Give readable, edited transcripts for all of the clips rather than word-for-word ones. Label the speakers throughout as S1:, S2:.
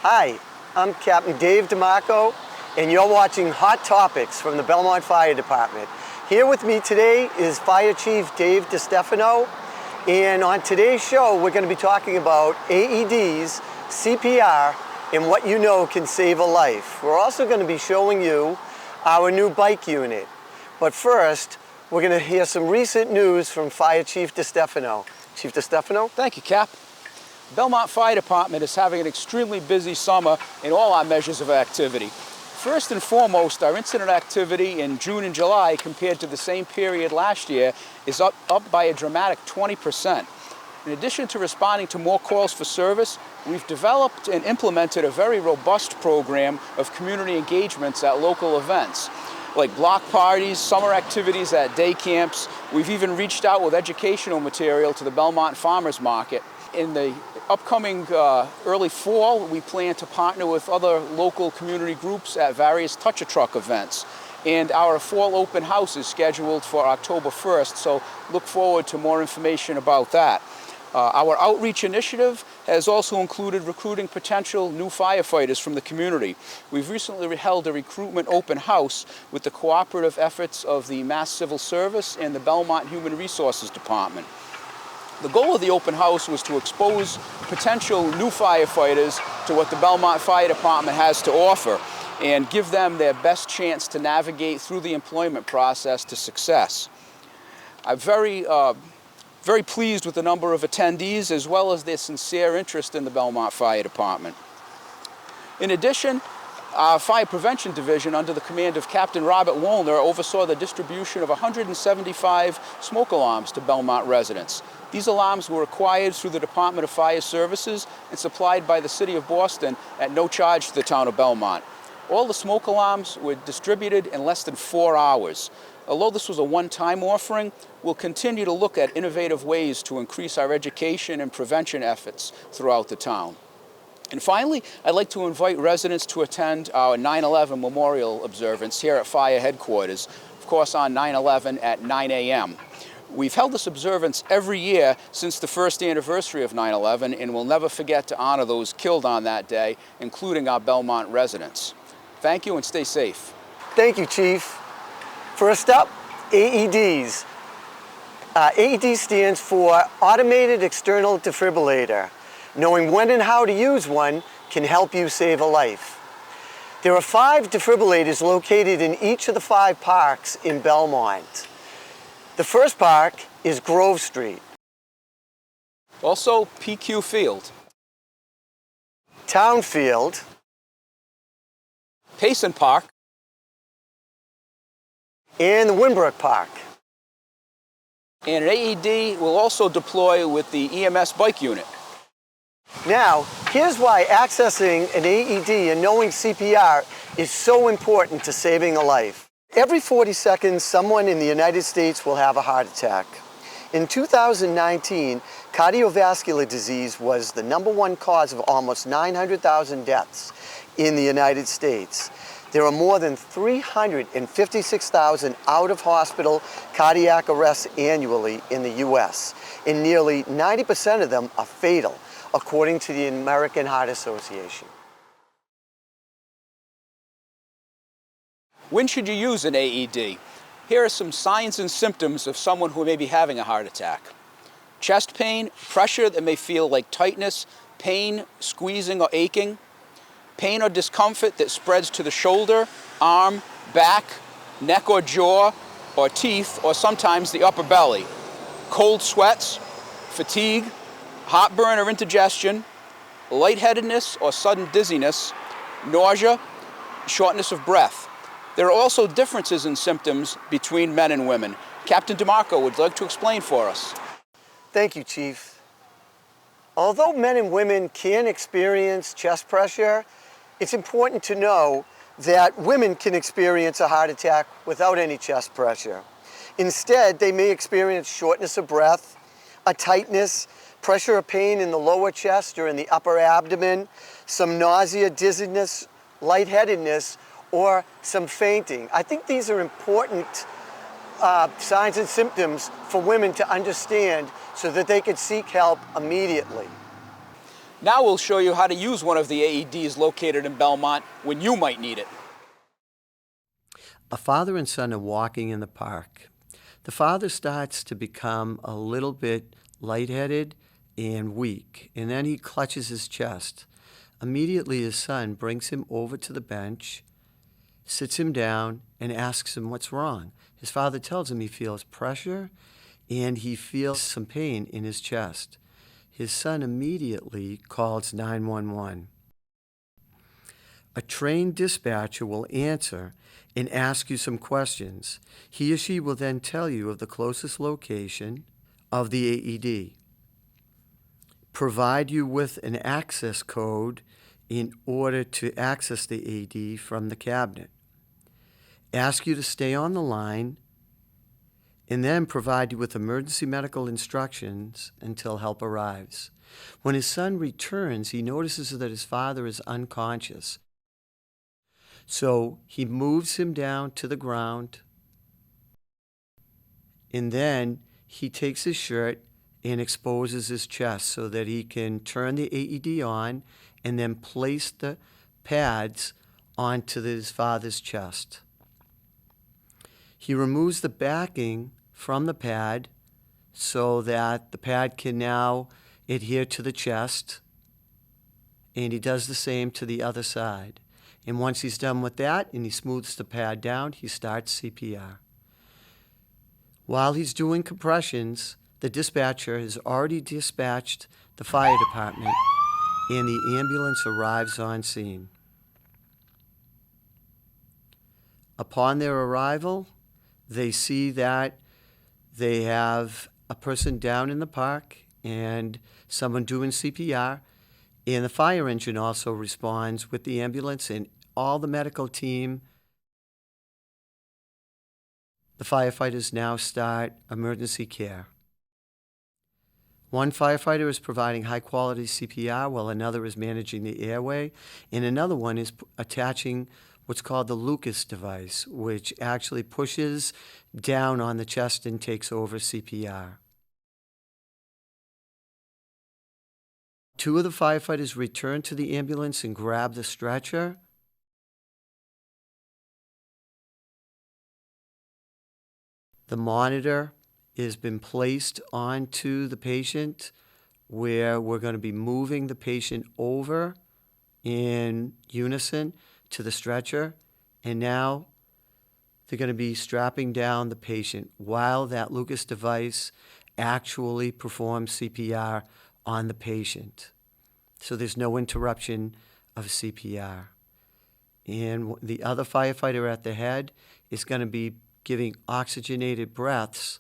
S1: Hi, I'm Captain Dave DeMarco, and you're watching Hot Topics from the Belmont Fire Department. Here with me today is Fire Chief Dave DeStefano, and on today's show we're going to be talking about AEDs, CPR, and what you know can save a life. We're also going to be showing you our new bike unit. But first, we're going to hear some recent news from Fire Chief DeStefano. Chief DeStefano?
S2: Thank you, Cap. Belmont Fire Department is having an extremely busy summer in all our measures of activity. First and foremost, our incident activity in June and July compared to the same period last year is up by a dramatic 20%. In addition to responding to more calls for service, we've developed and implemented a very robust program of community engagements at local events, like block parties, summer activities at day camps. We've even reached out with educational material to the Belmont Farmers Market. In the upcoming early fall, we plan to partner with other local community groups at various Touch-A-Truck events. And our fall open house is scheduled for October 1st, so look forward to more information about that. Our outreach initiative has also included recruiting potential new firefighters from the community. We've recently held a recruitment open house with the cooperative efforts of the Mass Civil Service and the Belmont Human Resources Department. The goal of the open house was to expose potential new firefighters to what the Belmont Fire Department has to offer and give them their best chance to navigate through the employment process to success. I'm very pleased with the number of attendees as well as their sincere interest in the Belmont Fire Department. In addition, our Fire Prevention Division, under the command of Captain Robert Woolner, oversaw the distribution of 175 smoke alarms to Belmont residents. These alarms were acquired through the Department of Fire Services and supplied by the City of Boston at no charge to the town of Belmont. All the smoke alarms were distributed in less than 4 hours. Although this was a one-time offering, we'll continue to look at innovative ways to increase our education and prevention efforts throughout the town. And finally, I'd like to invite residents to attend our 9/11 Memorial Observance here at Fire Headquarters, of course on 9/11 at 9 a.m. We've held this observance every year since the first anniversary of 9/11, and we'll never forget to honor those killed on that day, including our Belmont residents. Thank you and stay safe.
S1: Thank you, Chief. First up, AEDs. AED stands for Automated External Defibrillator. Knowing when and how to use one can help you save a life. There are 5 defibrillators located in each of the 5 parks in Belmont. The first park is Grove Street.
S2: Also, PQ Field,
S1: Town Field,
S2: Payson Park,
S1: and the Winbrook Park.
S2: and an AED will also deploy with the EMS bike unit.
S1: Now, here's why accessing an AED and knowing CPR is so important to saving a life. Every 40 seconds, someone in the United States will have a heart attack. In 2019, cardiovascular disease was the #1 cause of almost 900,000 deaths in the United States. There are more than 356,000 out-of-hospital cardiac arrests annually in the U.S., and nearly 90% of them are fatal, according to the American Heart Association.
S2: When should you use an AED? Here are some signs and symptoms of someone who may be having a heart attack. Chest pain, pressure that may feel like tightness, pain, squeezing or aching, pain or discomfort that spreads to the shoulder, arm, back, neck or jaw, or teeth, or sometimes the upper belly. Cold sweats, fatigue, heartburn or indigestion, lightheadedness or sudden dizziness, nausea, shortness of breath. There are also differences in symptoms between men and women. Captain DeMarco would like to explain for us.
S1: Thank you, Chief. Although men and women can experience chest pressure, it's important to know that women can experience a heart attack without any chest pressure. Instead, they may experience shortness of breath, a tightness, pressure or pain in the lower chest or in the upper abdomen, some nausea, dizziness, lightheadedness, or some fainting. I think these are important signs and symptoms for women to understand so that they can seek help immediately.
S2: Now we'll show you how to use one of the AEDs located in Belmont when you might need it.
S1: A father and son are walking in the park. The father starts to become a little bit lightheaded and weak, and then he clutches his chest. Immediately his son brings him over to the bench, sits him down, and asks him what's wrong. His father tells him he feels pressure and he feels some pain in his chest. His son immediately calls 911. A trained dispatcher will answer and ask you some questions. He or she will then tell you of the closest location of the AED, provide you with an access code in order to access the AED from the cabinet, ask you to stay on the line, and then provide you with emergency medical instructions until help arrives. When his son returns, he notices that his father is unconscious. So he moves him down to the ground, and then he takes his shirt and exposes his chest so that he can turn the AED on and then place the pads onto his father's chest. He removes the backing from the pad so that the pad can now adhere to the chest, and he does the same to the other side. And once he's done with that and he smooths the pad down, he starts CPR. While he's doing compressions, the dispatcher has already dispatched the fire department and the ambulance arrives on scene. Upon their arrival, they see that they have a person down in the park and someone doing CPR, and the fire engine also responds with the ambulance and all the medical team. The firefighters now start emergency care. One firefighter is providing high-quality CPR while another is managing the airway, and another one is attaching what's called the Lucas device, which actually pushes down on the chest and takes over CPR. Two of the firefighters return to the ambulance and grab the stretcher. The monitor has been placed onto the patient, where we're going to be moving the patient over in unison to the stretcher, and now they're going to be strapping down the patient while that Lucas device actually performs CPR on the patient. So there's no interruption of CPR. And the other firefighter at the head is going to be giving oxygenated breaths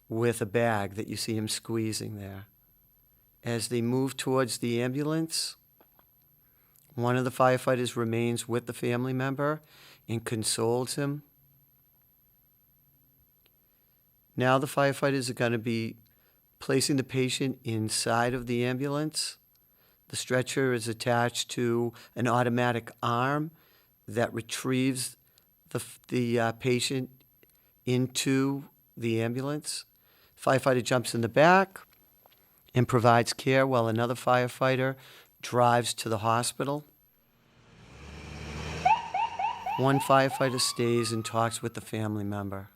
S1: with a bag that you see him squeezing there. As they move towards the ambulance, one of the firefighters remains with the family member and consoles him. Now the firefighters are going to be placing the patient inside of the ambulance. The stretcher is attached to an automatic arm that retrieves the patient into the ambulance. Firefighter jumps in the back and provides care while another firefighter drives to the hospital. One firefighter stays and talks with the family member.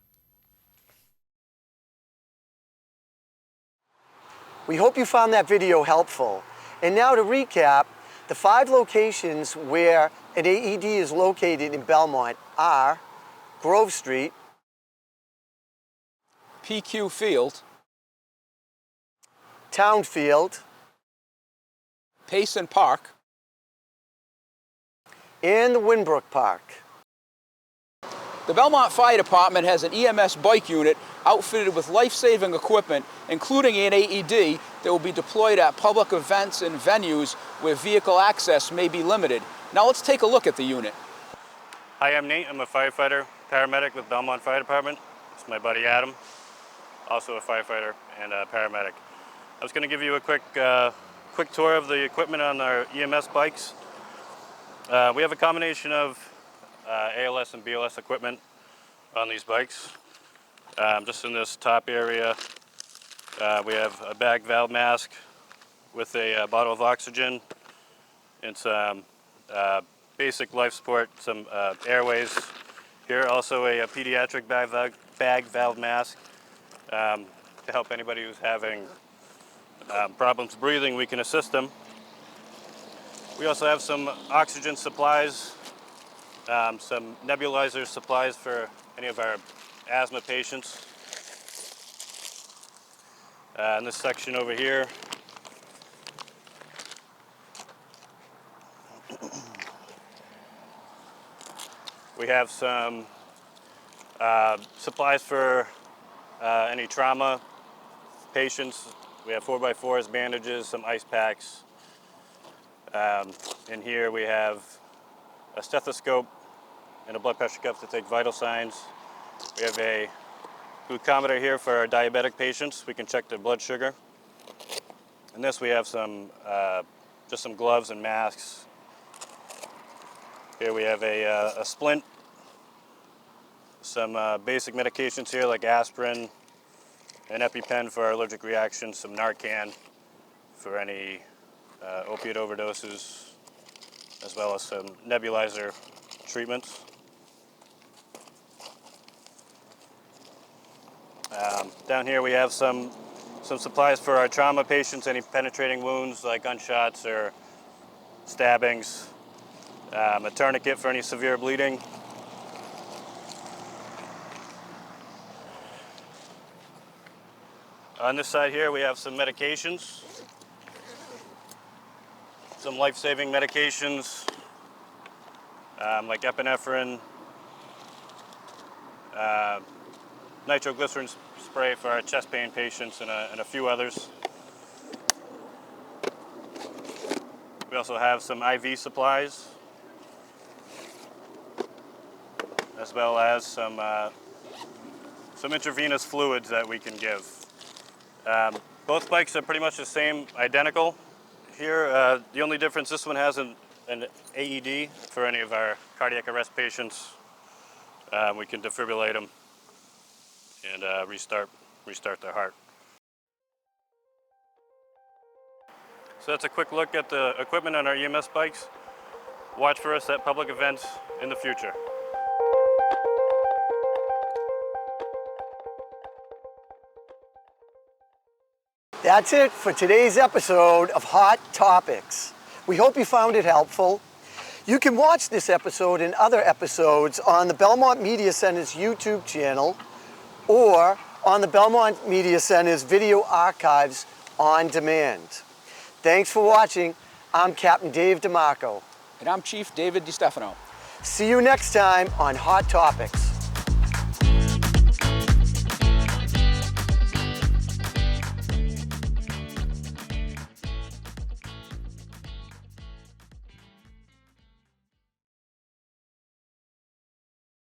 S3: We hope you found that video helpful. And now to recap, the 5 locations where an AED is located in Belmont are Grove Street,
S2: PQ Field,
S3: Townfield,
S2: Payson Park,
S3: and the Winbrook Park.
S2: The Belmont Fire Department has an EMS bike unit outfitted with life-saving equipment, including an AED that will be deployed at public events and venues where vehicle access may be limited. Now let's take a look at the unit.
S4: Hi, I'm Nate. I'm a firefighter, paramedic with Belmont Fire Department. This is my buddy Adam, also a firefighter and a paramedic. I was going to give you a quick tour of the equipment on our EMS bikes. We have a combination of ALS and BLS equipment on these bikes. Just in this top area, we have a bag valve mask, with a bottle of oxygen and some basic life support, some airways. Here also a pediatric bag valve mask to help anybody who's having problems breathing. We can assist them. We also have some oxygen supplies, some nebulizer supplies for any of our asthma patients. In this section over here, we have some supplies for any trauma patients. We have 4x4s, bandages, some ice packs. In here we have a stethoscope and a blood pressure cuff to take vital signs. We have a glucometer here for our diabetic patients. We can check their blood sugar. In this we have some, just some gloves and masks. Here we have a splint, some basic medications here like aspirin, an EpiPen for allergic reactions, some Narcan for any opiate overdoses, as well as some nebulizer treatments. Down here we have some supplies for our trauma patients, any penetrating wounds like gunshots or stabbings, a tourniquet for any severe bleeding. On this side here we have some medications, some life-saving medications like epinephrine, nitroglycerin spray for our chest pain patients, and a few others. We also have some IV supplies, as well as some intravenous fluids that we can give. Both bikes are pretty much the same, identical. Here, the only difference, this one has an AED for any of our cardiac arrest patients. We can defibrillate them and restart their heart. So that's a quick look at the equipment on our EMS bikes. Watch for us at public events in the future.
S1: That's it for today's episode of Hot Topics. We hope you found it helpful. You can watch this episode and other episodes on the Belmont Media Center's YouTube channel or on the Belmont Media Center's video archives on demand. Thanks for watching. I'm Captain Dave DeMarco.
S2: And I'm Chief David DeStefano.
S1: See you next time on Hot Topics.